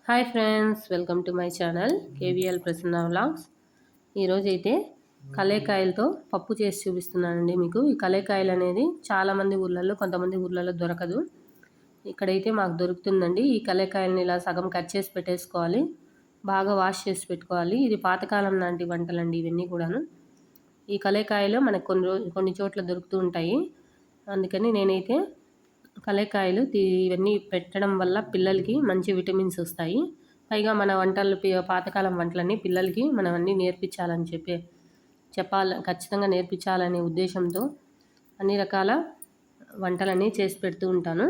Hi friends, welcome to my channel KVL Prasanna vlogs. ఈరోజైతే కలేకాయలతో పప్పు చేసి చూపిస్తున్నానండి మీకు. ఈ కలేకాయలు అనేది చాలామంది ఊర్లలో, కొంతమంది ఊర్లలో దొరకదు. ఇక్కడైతే మాకు దొరుకుతుందండి. ఈ కలేకాయలని ఇలా సగం కట్ చేసి పెట్టేసుకోవాలి, బాగా వాష్ చేసి పెట్టుకోవాలి. ఇది పాతకాలం లాంటి వంటలండి ఇవన్నీ కూడాను. ఈ కలేకాయలు మనకు కొన్ని చోట్ల దొరుకుతూ ఉంటాయి. అందుకని నేనైతే కలేకాయలు ఇవన్నీ పెట్టడం వల్ల పిల్లలకి మంచి విటమిన్స్ వస్తాయి. పైగా మన వంటలు, పాతకాలం వంటలన్నీ పిల్లలకి మనం అన్నీ నేర్పించాలని ఖచ్చితంగా నేర్పించాలనే ఉద్దేశంతో అన్ని రకాల వంటలన్నీ చేసి పెడుతూ ఉంటాను.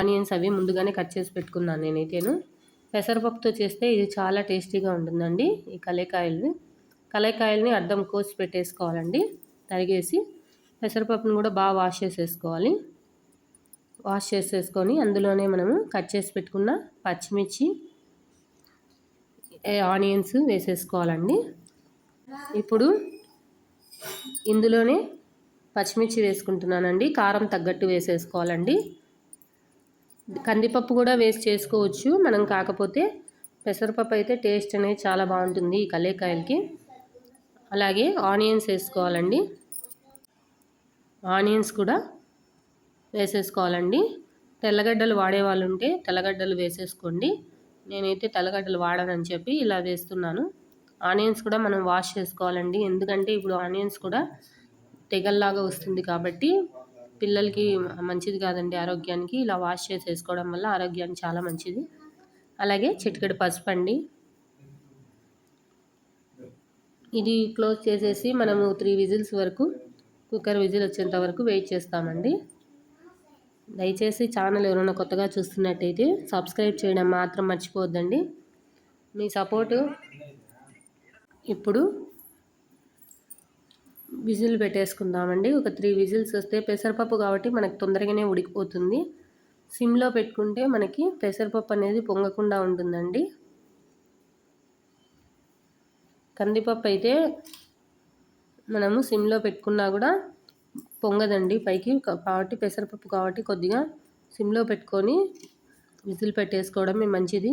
ఆనియన్స్ అవి ముందుగానే కట్ చేసి పెట్టుకున్నాను నేనైతేను. పెసరపప్పుతో చేస్తే ఇది చాలా టేస్టీగా ఉంటుందండి. ఈ కలేకాయల్ని అద్దం కోసి పెట్టేసుకోవాలండి, తరిగేసి. పెసరపప్పును కూడా బాగా వాష్ చేసేసుకొని అందులోనే మనము కట్ చేసి పెట్టుకున్న పచ్చిమిర్చి, ఆనియన్స్ వేసేసుకోవాలండి. ఇప్పుడు ఇందులోనే పచ్చిమిర్చి వేసుకుంటున్నానండి. కారం తగ్గట్టు వేసేసుకోవాలండి. కందిపప్పు కూడా వేసి చేసుకోవచ్చు మనం, కాకపోతే పెసరపప్పు అయితే టేస్ట్ అనేది చాలా బాగుంటుంది ఈ కలేకాయలకి. అలాగే ఆనియన్స్ వేసుకోవాలండి. ఆనియన్స్ కూడా వేసేసుకోవాలండి. తెల్లగడ్డలు వాడే వాళ్ళు ఉంటే తెల్లగడ్డలు వేసేసుకోండి. నేనైతే తెల్లగడ్డలు వాడనని చెప్పి ఇలా వేస్తున్నాను. ఆనియన్స్ కూడా మనం వాష్ చేసుకోవాలండి, ఎందుకంటే ఇప్పుడు ఆనియన్స్ కూడా తెగల్లాగా వస్తుంది కాబట్టి పిల్లలకి మంచిది కాదండి ఆరోగ్యానికి. ఇలా వాష్ చేసేసుకోవడం వల్ల ఆరోగ్యానికి చాలా మంచిది. అలాగే చిటికెడు పసుపు అండి. ఇది క్లోజ్ చేసేసి మనము 3 విజిల్స్ వరకు, కుక్కర్ విజిల్ వచ్చేంత వరకు వెయిట్ చేస్తామండి. దయచేసి ఛానల్ ఎవరైనా కొత్తగా చూస్తున్నట్టయితే సబ్స్క్రైబ్ చేయడం మాత్రం మర్చిపోవద్దండి, మీ సపోర్టు. ఇప్పుడు విజిల్ పెట్టేసుకుందామండి. ఒక 3 విజిల్స్ వస్తే, పెసరపప్పు కాబట్టి మనకు తొందరగానే ఉడికిపోతుంది. సిమ్లో పెట్టుకుంటే మనకి పెసరపప్పు అనేది పొంగకుండా ఉంటుందండి. కందిపప్పు అయితే మనము సిమ్లో పెట్టుకున్నా కూడా పొంగదండి పైకి, కాబట్టి పెసరపప్పు కాబట్టి కొద్దిగా సిమ్లో పెట్టుకొని విజిల్ పెట్టేసుకోవడమే మంచిది.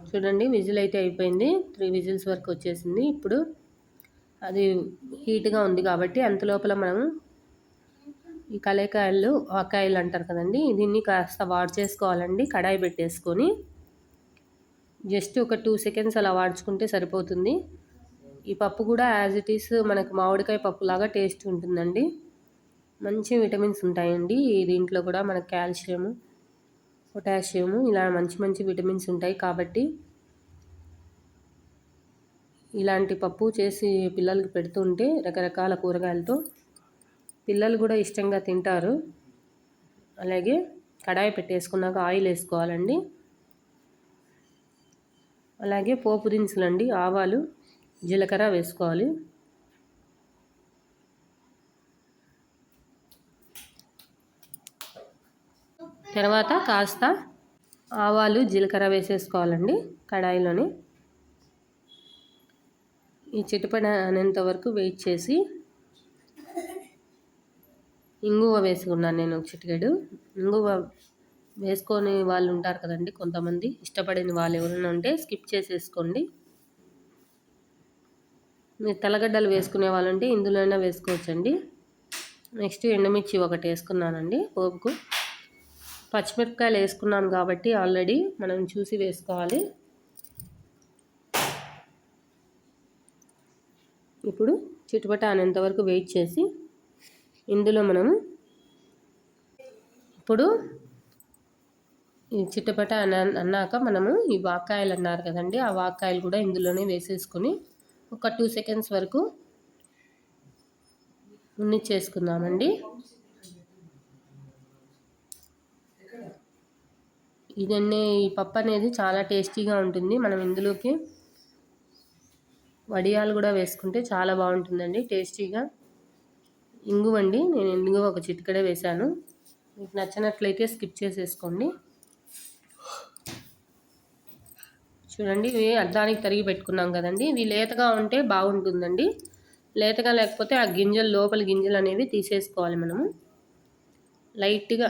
చూడండి, విజిల్ అయితే అయిపోయింది. 3 విజిల్స్ వరకు వచ్చేసింది. ఇప్పుడు అది హీట్గా ఉంది కాబట్టి అంతలోపల మనము ఈ కలేకాయలు, ఆకాయలు అంటారు కదండి, దీన్ని కాస్త వాడ్ చేసుకోవాలండి. కడాయి పెట్టేసుకొని జస్ట్ ఒక 2 సెకండ్స్ అలా వాడ్చుకుంటే సరిపోతుంది. ఈ పప్పు కూడా యాజ్ ఇట్ ఈస్ మనకు మామిడికాయ పప్పులాగా టేస్ట్ ఉంటుందండి. మంచి విటమిన్స్ ఉంటాయండి దీంట్లో కూడా. మనకు కాల్షియము, పొటాషియము, ఇలా మంచి విటమిన్స్ ఉంటాయి. కాబట్టి ఇలాంటి పప్పు చేసి పిల్లలకి పెడుతుంటే రకరకాల కూరగాయలతో పిల్లలు కూడా ఇష్టంగా తింటారు. అలాగే కడాయి పెట్టేసుకున్నాక ఆయిల్ వేసుకోవాలండి. అలాగే పోపు దినుసులండి, ఆవాలు, జీలకర్ర వేసుకోవాలి. తర్వాత కాస్త ఆవాలు, జీలకర్ర వేసేసుకోవాలండి కడాయిలోనే. ఈ చిటపట అనేంత వరకు వెయిట్ చేసి ఇంగువ వేసుకున్నాను నేను ఒక చిటికెడు. ఇంగువ వేసుకొని వాళ్ళు ఉంటారు కదండి కొంతమంది, ఇష్టపడిన వాళ్ళు ఎవరైనా ఉంటే స్కిప్ చేసేసుకోండి. మీరు తెల్లగడ్డలు వేసుకునే వాళ్ళు ఉంటే ఇందులోనే వేసుకోవచ్చండి. నెక్స్ట్ ఎండుమిర్చి ఒకటి వేసుకున్నానండి పోపుకు. పచ్చిమిరపకాయలు వేసుకున్నాను కాబట్టి ఆల్రెడీ మనం చూసి వేసుకోవాలి. ఇప్పుడు చిటపట అనేంత వరకు వెయిట్ చేసి ఇందులో మనము ఇప్పుడు ఈ చిటపట అన్నాక మనము ఈ వాక్కాయలు అన్నారు కదండి, ఆ వాక్కాయలు కూడా ఇందులోనే వేసేసుకొని ఒక 2 సెకండ్స్ వరకు చేసుకుందామండి. ఇదన్నీ ఈ పప్పు అనేది చాలా టేస్టీగా ఉంటుంది. మనం ఇందులోకి వడియాలు కూడా వేసుకుంటే చాలా బాగుంటుందండి టేస్టీగా. ఇంగువండి, నేను ఇంగువ ఒక చిటికెడే వేశాను. మీకు నచ్చినట్లయితే స్కిప్ చేసేసుకోండి. చూడండి, ఇవి అద్దానికి తరిగి పెట్టుకున్నాం కదండి, ఇది లేతగా ఉంటే బాగుంటుందండి. లేతగా లేకపోతే ఆ గింజలు, లోపల గింజలు అనేవి తీసేసుకోవాలి మనము. లైట్గా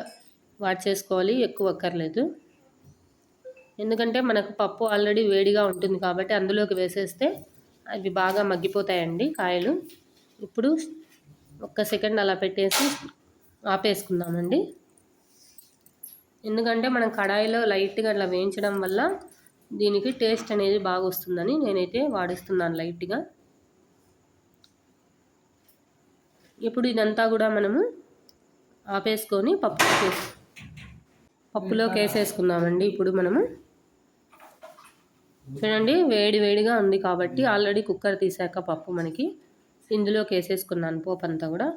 వాట్ చేసుకోవాలి, ఎక్కువ అక్కర్లేదు. ఎందుకంటే మనకు పప్పు ఆల్రెడీ వేడిగా ఉంటుంది కాబట్టి అందులోకి వేసేస్తే అవి బాగా మగ్గిపోతాయండి కాయలు. ఇప్పుడు ఒక్క సెకండ్ అలా పెట్టేసి ఆపేసుకుందామండి. ఎందుకంటే మనం కడాయిలో లైట్గా అట్లా వేయించడం వల్ల దీనికి టేస్ట్ అనేది బాగా వస్తుందని నేనైతే వాడిస్తున్నాను లైట్గా. ఇప్పుడు ఇదంతా కూడా మనము ఆపేసుకొని పప్పులోకి వేసేసుకుందామండి. ఇప్పుడు మనము చూడండి, వేడిగా ఉంది కాబట్టి ఆల్రెడీ కుక్కర్ తీసాక పప్పు మనకి ఇందులోకి వేసేసుకున్నాను పోపు అంతా కూడా.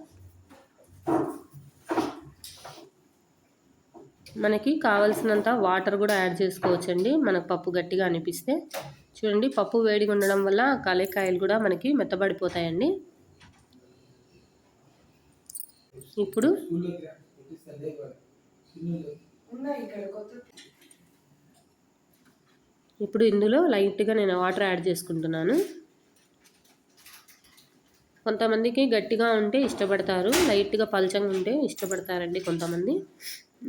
మనకి కావాల్సినంత వాటర్ కూడా యాడ్ చేసుకోవచ్చండి మనకు పప్పు గట్టిగా అనిపిస్తే. చూడండి, పప్పు వేడిగా ఉండడం వల్ల కలేకాయలు కూడా మనకి మెత్తబడిపోతాయండి. ఇప్పుడు ఇందులో లైట్గా నేను వాటర్ యాడ్ చేసుకుంటున్నాను. కొంతమందికి గట్టిగా ఉంటే ఇష్టపడతారు, లైట్గా పల్చంగా ఉంటే ఇష్టపడతారండి కొంతమంది.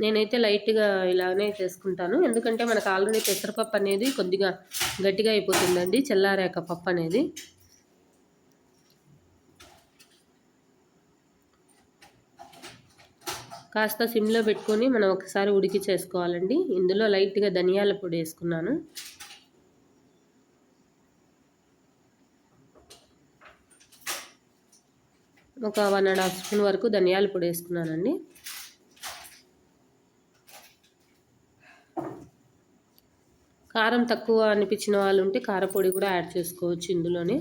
నేనైతే లైట్గా ఇలానే చేసుకుంటాను, ఎందుకంటే మనకు ఆల్రెడీ పెసరపప్పు అనేది కొద్దిగా గట్టిగా అయిపోతుందండి చల్లారాక పప్పు అనేది. కాస్త సిమ్లో పెట్టుకొని మనం ఒకసారి ఉడికి చేసుకోవాలండి. ఇందులో లైట్గా ధనియాల పొడి వేసుకున్నాను. ఒక 1.5 స్పూన్ వరకు ధనియాల పొడి వేసుకున్నానండి. కారం తక్కువ అనిపించిన వాళ్ళు ఉంటే కారపొడి కూడా యాడ్ చేసుకోవచ్చు ఇందులోనే.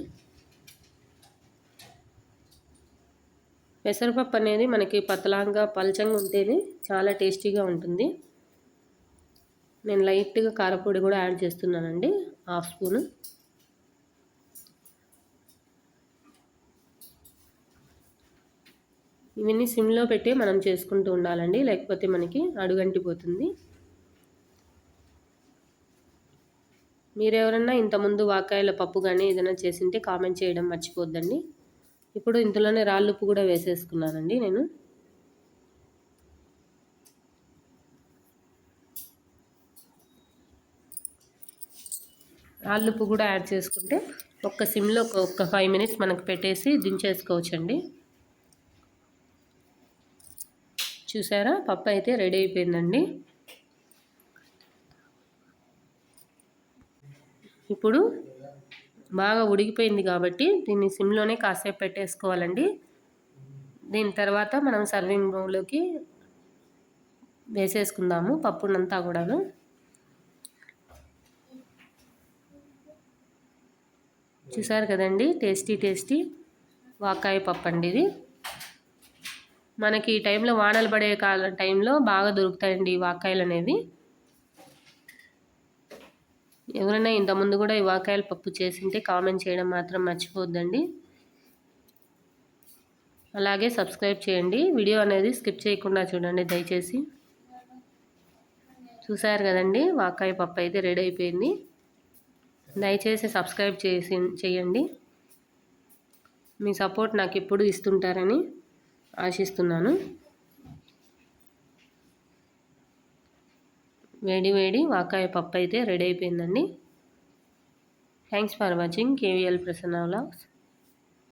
పెసరపప్పు అనేది మనకి పతలాంగా పల్చంగా ఉంటేనే చాలా టేస్టీగా ఉంటుంది. నేను లైట్గా కారపొడి కూడా యాడ్ చేస్తున్నానండి, 1/2 స్పూను. ఇవన్నీ సిమ్లో పెట్టి మనం చేసుకుంటూ ఉండాలండి, లేకపోతే మనకి అడుగంటిపోతుంది. మీరెవరన్నా ఇంతకుముందు వాకాయల పప్పు కానీ ఏదైనా చేసింటే కామెంట్ చేయడం మర్చిపోద్దండి. ఇప్పుడు ఇందులోనే రాళ్ళుప్పు కూడా వేసేసుకున్నానండి నేను. రాళ్ళుప్పు కూడా యాడ్ చేసుకుంటే ఒక్క సిమ్లో ఒక 5 మినిట్స్ మనకు పెట్టేసి దించేసుకోవచ్చండి. చూసారా, పప్పు అయితే రెడీ అయిపోయిందండి. ఇప్పుడు బాగా ఉడికిపోయింది కాబట్టి దీన్ని సిమ్లోనే కాసేపు పెట్టేసుకోవాలండి. దీని తర్వాత మనం సర్వింగ్ బౌల్లోకి వేసేసుకుందాము పప్పునంతా కూడాను. చూసారు కదండి, టేస్టీ వాకాయ పప్పు అండి ఇది. మనకి ఈ టైంలో వానలు పడే టైంలో బాగా దొరుకుతాయండి వాకాయలు అనేవి. ఎవరైనా ఇంతకుముందు కూడా ఈ వాకాయల పప్పు చేసింటే కామెంట్ చేయడం మాత్రం మర్చిపోద్దండి. అలాగే సబ్స్క్రైబ్ చేయండి. వీడియో అనేది స్కిప్ చేయకుండా చూడండి దయచేసి. చూసారు కదండి, వాకాయ పప్పు అయితే రెడీ అయిపోయింది. దయచేసి సబ్స్క్రైబ్ చేయండి. మీ సపోర్ట్ నాకు ఎప్పుడు ఇస్తుంటారని ఆశిస్తున్నాను. వేడి వాకాయ పప్పు అయితే రెడీ అయిపోయిందండి. Thanks for watching KVL Prasanna vlogs.